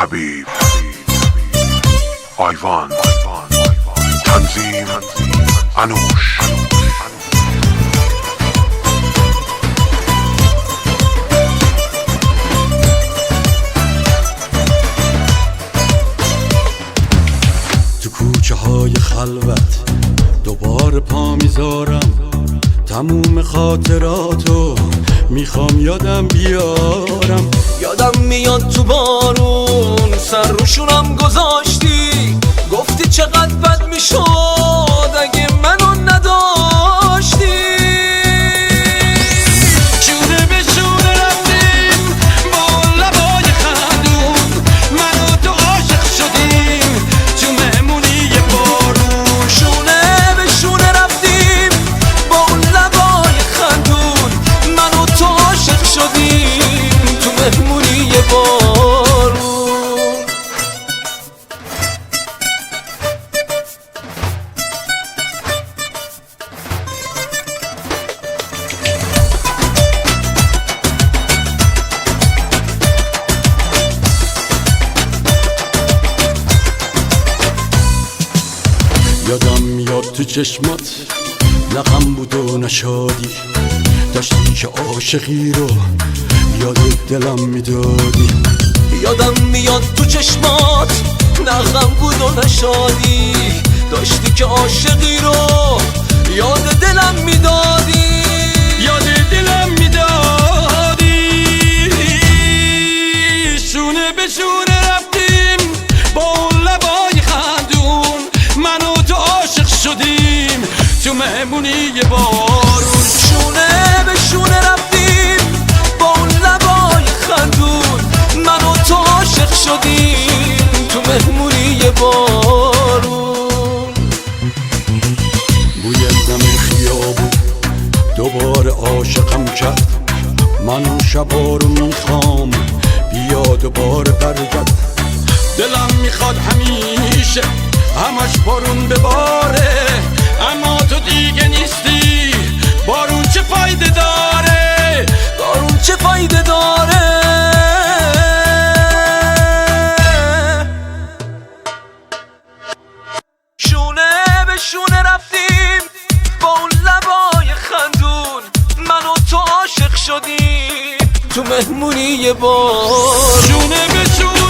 حبیب آیوان تنظیم انوش. تو کوچه های خلوت دوباره پا میذارم، تموم خاطراتو میخوام یادم بیارم. یادم میاد تو بارون سر روشونم گذاشتی، گفتی چقدر بد میشد اگه منو نداشتی. شونه به شونه رفتیم با لبای خندون، من و تو عاشق شدیم تو مهمونی بارون. شونه به شونه رفتیم با لبای خندون، من و تو عاشق شدیم تو مهمونی بارون. یادم میاد تو چشمات لقم بود و نشادی، داشتی که عاشقی رو یاد دلم میدادی. یادم میاد تو چشمات نغم بود و نشادی، داشتی که عاشقی رو یاد دلم میدادی. یاد دلم میدادی. شونه به شونه رفتیم با اون لبای خندون، من و تو عاشق شدیم تو مهمونی بارون. شونه به شونه رفتیم با اون لبای خندون، من و تو عاشق شدیم تو مهمونی بارون. بوی دم خیابون دوباره عاشقم کرد، من اون شبا رو میخوام بیا دوباره برگرد. دلم میخواد همیشه همش بارون بباره، اما تو دیگه نیستی. بارون چه فایده داره؟ بارون چه فایده داره؟ شونه به شونه رفتیم با اون لبای خندون، من و تو عاشق شدیم تو مهمونی بارون. شونه به شونه